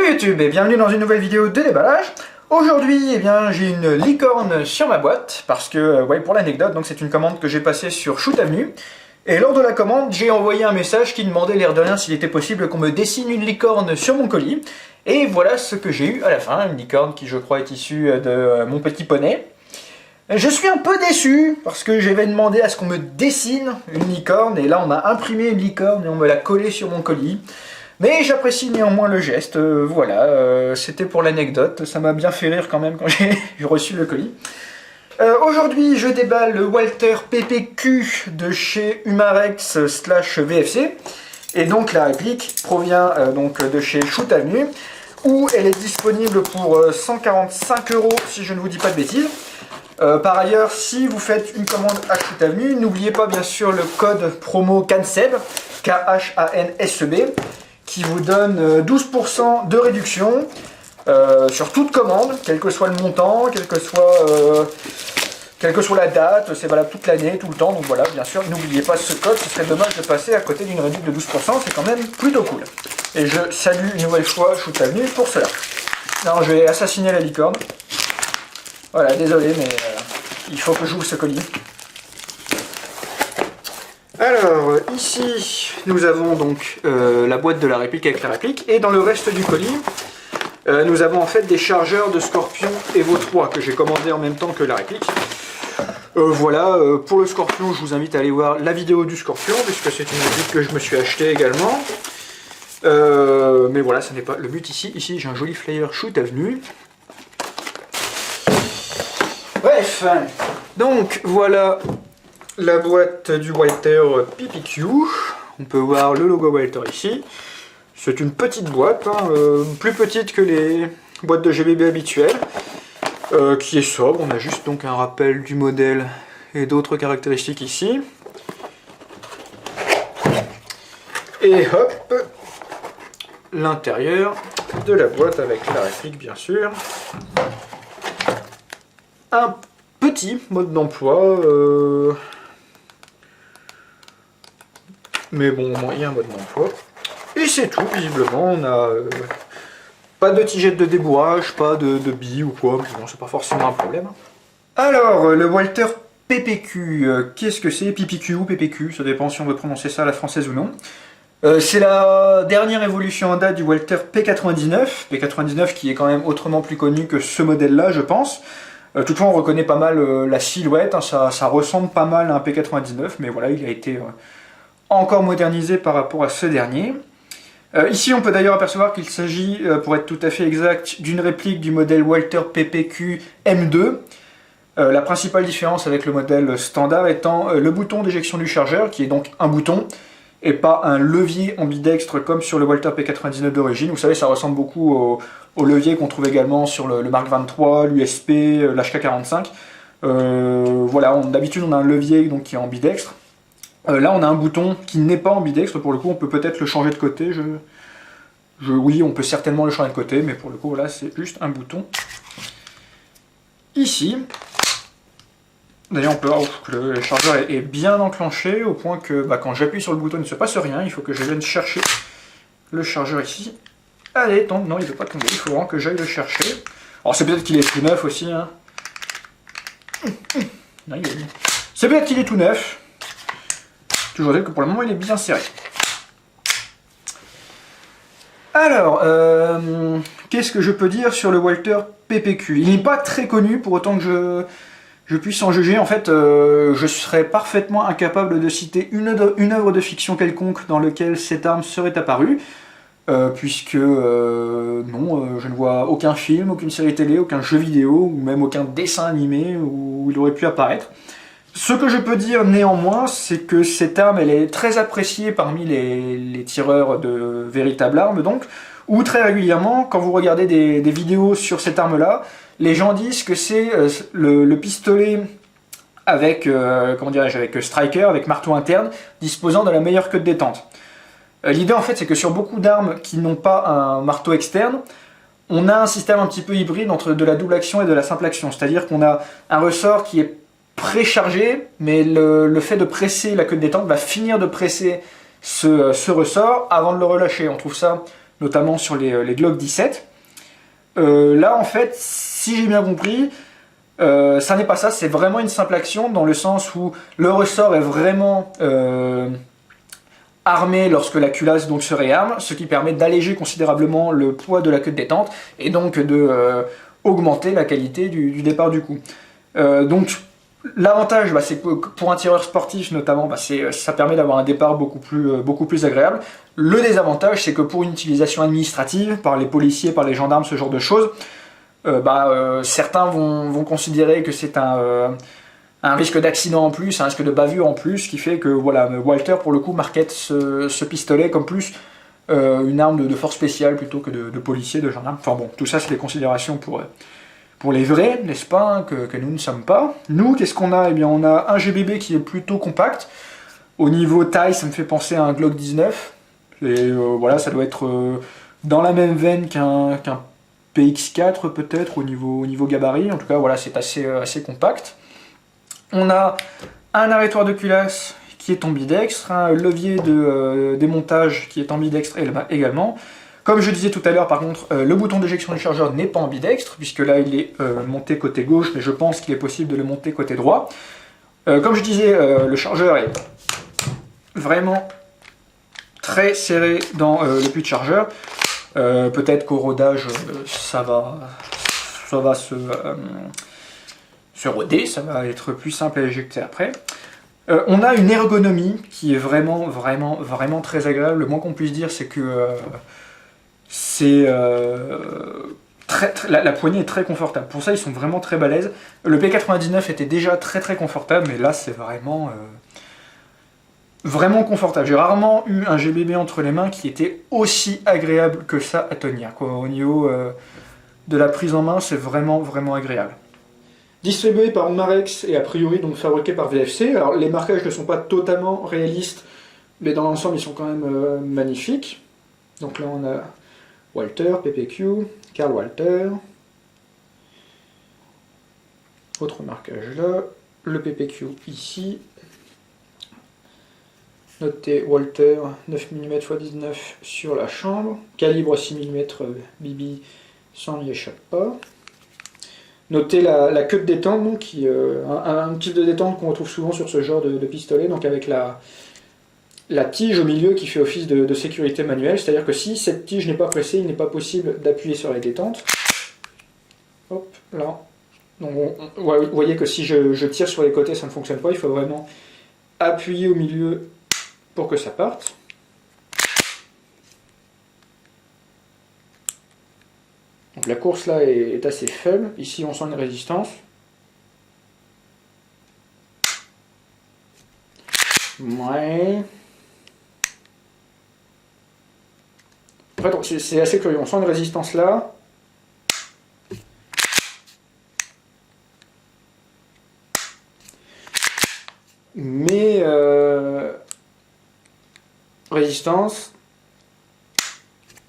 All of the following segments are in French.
Salut YouTube et bienvenue dans une nouvelle vidéo de déballage. Aujourd'hui, j'ai une licorne sur ma boîte parce que, pour l'anecdote, donc c'est une commande que j'ai passée sur Shoot Avenue. Et lors de la commande, j'ai envoyé un message qui demandait l'air de rien s'il était possible qu'on me dessine une licorne sur mon colis. Et voilà ce que j'ai eu à la fin, une licorne qui je crois est issue de mon petit poney. Je suis un peu déçu parce que j'avais demandé à ce qu'on me dessine une licorne et là on m'a imprimé une licorne et on me l'a collée sur mon colis. Mais j'apprécie néanmoins le geste, c'était pour l'anecdote, ça m'a bien fait rire quand même quand j'ai reçu le colis. Aujourd'hui je déballe le Walther PPQ de chez Humarex/VFC, et donc la réplique provient de chez Shoot Avenue, où elle est disponible pour 145 € si je ne vous dis pas de bêtises. Par ailleurs, si vous faites une commande à Shoot Avenue, n'oubliez pas bien sûr le code promo KHANSEB, KHANSEB, qui vous donne 12% de réduction sur toute commande, quel que soit le montant, quelle que soit la date, c'est valable toute l'année, tout le temps. Donc voilà, bien sûr, n'oubliez pas ce code, ce serait dommage de passer à côté d'une réduction de 12%, c'est quand même plutôt cool. Et je salue une nouvelle fois Shoot Avenue pour cela. Non, je vais assassiner la licorne. Voilà, désolé, mais il faut que j'ouvre ce colis. Alors, ici, nous avons donc la boîte de la réplique avec la réplique, et dans le reste du colis, nous avons en fait des chargeurs de Scorpion Evo 3 que j'ai commandé en même temps que la réplique. Pour le Scorpion, je vous invite à aller voir la vidéo du Scorpion, puisque c'est une réplique que je me suis acheté également. Mais voilà, ce n'est pas le but ici. Ici, j'ai un joli flyer Shoot Avenue. Bref, donc voilà la boîte du Walther PPQ. On peut voir le logo Walther ici. C'est une petite boîte, plus petite que les boîtes de GBB habituelles, qui est sobre. On a juste donc un rappel du modèle et d'autres caractéristiques ici. Et hop, l'intérieur de la boîte avec la réplique bien sûr. Un petit mode d'emploi, mais bon, au moins il y a un mode d'emploi. Et c'est tout, visiblement, on a pas de tigette de débourrage, pas de billes ou quoi, mais bon, c'est pas forcément un problème. Alors, le Walther PPQ, qu'est-ce que c'est? PPQ ou PPQ, ça dépend si on veut prononcer ça à la française ou non. C'est la dernière évolution en date du Walther P99, P99 qui est quand même autrement plus connu que ce modèle-là, je pense. Toutefois, on reconnaît pas mal la silhouette, ça ressemble pas mal à un P99, mais voilà, il a été encore modernisé par rapport à ce dernier. Ici, on peut d'ailleurs apercevoir qu'il s'agit, pour être tout à fait exact, d'une réplique du modèle Walther PPQ M2. La principale différence avec le modèle standard étant le bouton d'éjection du chargeur, qui est donc un bouton, et pas un levier ambidextre comme sur le Walther P99 d'origine. Vous savez, ça ressemble beaucoup au levier qu'on trouve également sur le Mark 23, l'USP, l'HK45. D'habitude on a un levier donc, qui est ambidextre. Là on a un bouton qui n'est pas ambidextre, pour le coup on peut peut-être le changer de côté. Oui, on peut certainement le changer de côté, mais pour le coup là c'est juste un bouton ici. D'ailleurs on peut voir que le chargeur est bien enclenché au point que quand j'appuie sur le bouton il ne se passe rien, il faut que je vienne chercher le chargeur ici. Allez, tombe, non il ne veut pas tomber, il faut vraiment que j'aille le chercher. Alors c'est peut-être qu'il est tout neuf aussi, hein. C'est peut-être qu'il est tout neuf. Toujours dire que pour le moment il est bien serré. Alors, qu'est-ce que je peux dire sur le Walther PPQ? Il n'est pas très connu pour autant que je puisse en juger. En fait, je serais parfaitement incapable de citer une œuvre de fiction quelconque dans laquelle cette arme serait apparue, puisque je ne vois aucun film, aucune série télé, aucun jeu vidéo, ou même aucun dessin animé où il aurait pu apparaître. Ce que je peux dire néanmoins, c'est que cette arme elle est très appréciée parmi les tireurs de véritables armes, donc, où très régulièrement, quand vous regardez des vidéos sur cette arme-là, les gens disent que c'est le pistolet avec, avec striker, avec marteau interne, disposant de la meilleure queue de détente. L'idée en fait c'est que sur beaucoup d'armes qui n'ont pas un marteau externe, on a un système un petit peu hybride entre de la double action et de la simple action, c'est-à-dire qu'on a un ressort qui est préchargé, mais le fait de presser la queue de détente va finir de presser ce ressort avant de le relâcher. On trouve ça notamment sur les Glock 17. Là, en fait, si j'ai bien compris, ça n'est pas ça, c'est vraiment une simple action dans le sens où le ressort est vraiment armé lorsque la culasse donc se réarme, ce qui permet d'alléger considérablement le poids de la queue de détente et donc de augmenter la qualité du départ du coup. Donc l'avantage, bah, c'est que pour un tireur sportif notamment, bah, ça permet d'avoir un départ beaucoup plus agréable. Le désavantage, c'est que pour une utilisation administrative, par les policiers, par les gendarmes, ce genre de choses, certains vont considérer que c'est un risque d'accident en plus, un risque de bavure en plus, ce qui fait que voilà, Walther pour le coup market ce pistolet comme plus une arme de force spéciale plutôt que de policier, de gendarme. Enfin bon, tout ça c'est des considérations pour les vrais, n'est-ce pas, hein, que nous ne sommes pas. Nous, qu'est-ce qu'on a? Eh bien, on a un GBB qui est plutôt compact. Au niveau taille, ça me fait penser à un Glock 19. Et voilà, ça doit être dans la même veine qu'un PX4 peut-être au niveau gabarit. En tout cas, voilà, c'est assez compact. On a un arrêtoir de culasse qui est ambidextre, un levier de démontage qui est ambidextre également. Comme je disais tout à l'heure, par contre, le bouton d'éjection du chargeur n'est pas ambidextre, puisque là il est monté côté gauche, mais je pense qu'il est possible de le monter côté droit. Comme je disais, le chargeur est vraiment très serré dans le puits de chargeur. Peut-être qu'au rodage, ça va se roder, ça va être plus simple à éjecter après. On a une ergonomie qui est vraiment très agréable. Le moins qu'on puisse dire, c'est que la poignée est très confortable. Pour ça, ils sont vraiment très balèzes. Le P99 était déjà très confortable, mais là, c'est vraiment confortable. J'ai rarement eu un GBB entre les mains qui était aussi agréable que ça à tenir, quoi. Au niveau de la prise en main, c'est vraiment agréable. Distribué par Marex et a priori donc fabriqué par VFC. Alors les marquages ne sont pas totalement réalistes, mais dans l'ensemble ils sont quand même magnifiques. Donc là on a Walther, PPQ, Karl Walther. Autre marquage là, le PPQ ici. Notez Walther 9 mm x 19 sur la chambre. Calibre 6 mm BB, ça n'y échappe pas. Notez la queue de détente, donc, un type de détente qu'on retrouve souvent sur ce genre de pistolet, donc avec la tige au milieu qui fait office de sécurité manuelle, c'est-à-dire que si cette tige n'est pas pressée, il n'est pas possible d'appuyer sur les détentes. Hop, là. Donc vous voyez que si je tire sur les côtés, ça ne fonctionne pas, il faut vraiment appuyer au milieu pour que ça parte. Donc la course là est assez faible, ici on sent une résistance. Ouais. En fait c'est assez curieux, on sent une résistance là. Mais résistance,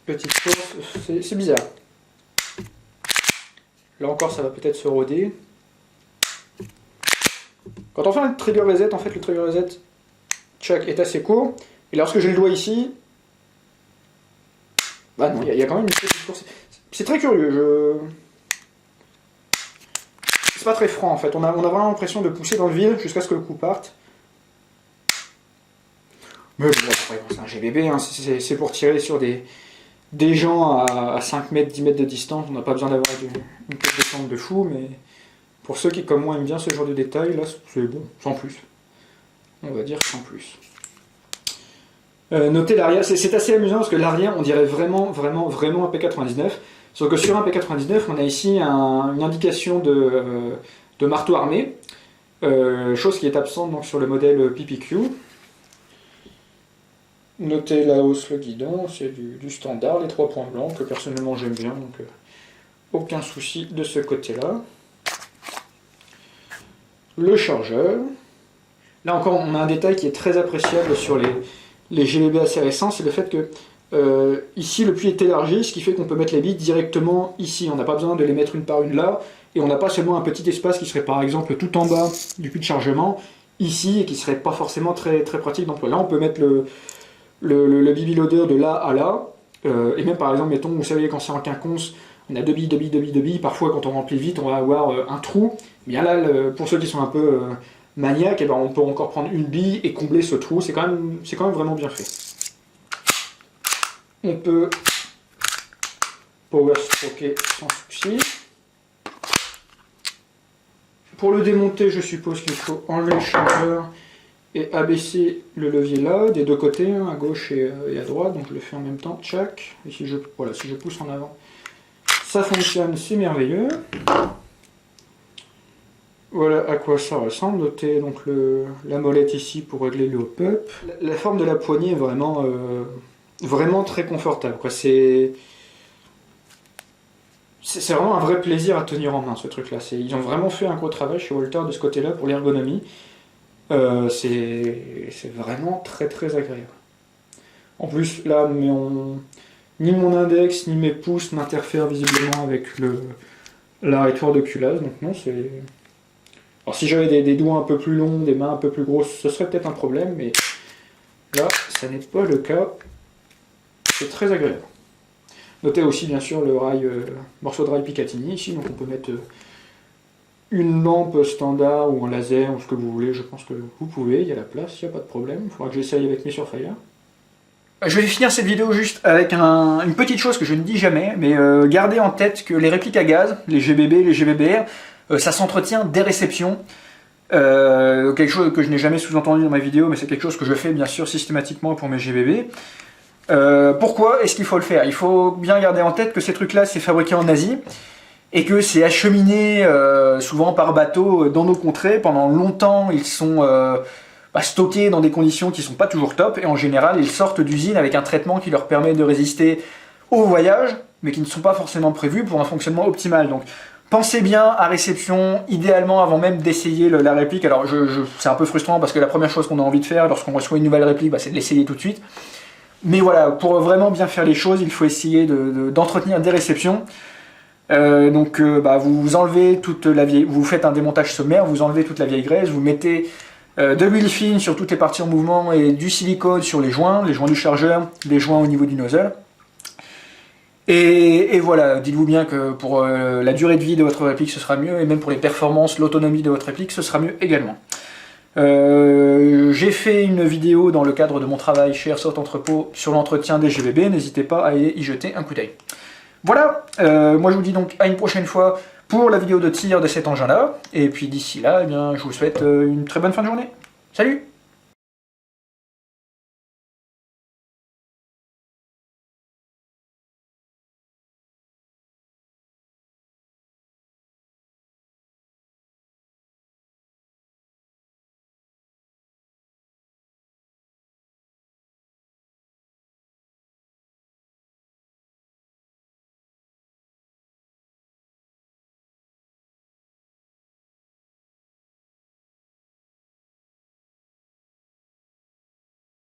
petite course, c'est bizarre. Là encore, ça va peut-être se roder. Quand on fait un trigger reset, en fait, le trigger reset check est assez court. Et lorsque j'ai le doigt ici, bah non, il y a quand même une petite course. C'est très curieux. C'est pas très franc en fait. On a vraiment l'impression de pousser dans le vide jusqu'à ce que le coup parte. Mais bon, c'est un GBB, hein. C'est pour tirer sur des gens à 5 mètres, 10 mètres de distance. On n'a pas besoin d'avoir une queue de détente de fou, mais pour ceux qui, comme moi, aiment bien ce genre de détails, là, c'est bon, sans plus. On va dire sans plus. Notez l'arrière, c'est assez amusant parce que l'arrière, on dirait vraiment un P99. Sauf que sur un P99, on a ici une indication de marteau armé, chose qui est absente donc, sur le modèle PPQ. Notez la hausse, le guidon, c'est du standard, les 3 points blancs, que personnellement j'aime bien, donc aucun souci de ce côté-là. Le chargeur. Là encore, on a un détail qui est très appréciable sur les GBB assez récents, c'est le fait que ici le puits est élargi, ce qui fait qu'on peut mettre les billes directement ici. On n'a pas besoin de les mettre une par une là, et on n'a pas seulement un petit espace qui serait par exemple tout en bas du puits de chargement, ici, et qui serait pas forcément très pratique d'emploi. Là on peut mettre le BB loader de là à là, Et même par exemple, mettons, vous savez, quand c'est en quinconce, on a 2 billes, 2 billes, 2 billes, 2 billes, parfois quand on remplit vite, on va avoir un trou. Bien là, pour ceux qui sont un peu maniaques, eh ben, on peut encore prendre une bille et combler ce trou, c'est quand même vraiment bien fait. On peut power stroker sans souci. Pour le démonter, je suppose qu'il faut enlever le chargeur et abaisser le levier là, des deux côtés, hein, à gauche et à droite, donc je le fais en même temps, tchac, et si je pousse en avant, ça fonctionne, c'est merveilleux. Voilà à quoi ça ressemble. Notez donc la molette ici pour régler le hop-up. La forme de la poignée est vraiment très confortable. C'est vraiment un vrai plaisir à tenir en main ce truc-là. Ils ont vraiment fait un gros travail chez Walter de ce côté-là pour l'ergonomie. C'est vraiment très très agréable. En plus, là, ni mon index ni mes pouces n'interfèrent visiblement avec l'arrêtoir de culasse. Donc non, c'est... Alors si j'avais des doigts un peu plus longs, des mains un peu plus grosses, ce serait peut-être un problème, mais là, ça n'est pas le cas. C'est très agréable. Notez aussi bien sûr le morceau de rail Picatinny ici, donc on peut mettre une lampe standard ou un laser ou ce que vous voulez, je pense que vous pouvez, il y a la place, il n'y a pas de problème. Il faudra que j'essaye avec mes Surefire. Je vais finir cette vidéo juste avec une petite chose que je ne dis jamais, mais gardez en tête que les répliques à gaz, les GBB, les GBBR, ça s'entretient dès réception. Quelque chose que je n'ai jamais sous-entendu dans ma vidéo, mais c'est quelque chose que je fais bien sûr systématiquement pour mes GBB. Pourquoi est-ce qu'il faut le faire? Il faut bien garder en tête que ces trucs-là, c'est fabriqué en Asie, et que c'est acheminé souvent par bateau dans nos contrées. Pendant longtemps, ils sont stockés dans des conditions qui ne sont pas toujours top, et en général, ils sortent d'usine avec un traitement qui leur permet de résister au voyage, mais qui ne sont pas forcément prévus pour un fonctionnement optimal. Donc, pensez bien à réception, idéalement avant même d'essayer la réplique. Alors, c'est un peu frustrant parce que la première chose qu'on a envie de faire lorsqu'on reçoit une nouvelle réplique, c'est de l'essayer tout de suite. Mais voilà, pour vraiment bien faire les choses, il faut essayer d'entretenir des réceptions. Vous enlevez toute la vieille, vous faites un démontage sommaire, vous enlevez toute la vieille graisse, vous mettez de l'huile fine sur toutes les parties en mouvement et du silicone sur les joints du chargeur, les joints au niveau du nozzle. Et voilà, dites-vous bien que pour la durée de vie de votre réplique, ce sera mieux, et même pour les performances, l'autonomie de votre réplique, ce sera mieux également. J'ai fait une vidéo dans le cadre de mon travail chez Airsoft Entrepôt sur l'entretien des GBB, n'hésitez pas à y jeter un coup d'œil. Voilà, moi je vous dis donc à une prochaine fois pour la vidéo de tir de cet engin-là, et puis d'ici là, eh bien, je vous souhaite une très bonne fin de journée. Salut!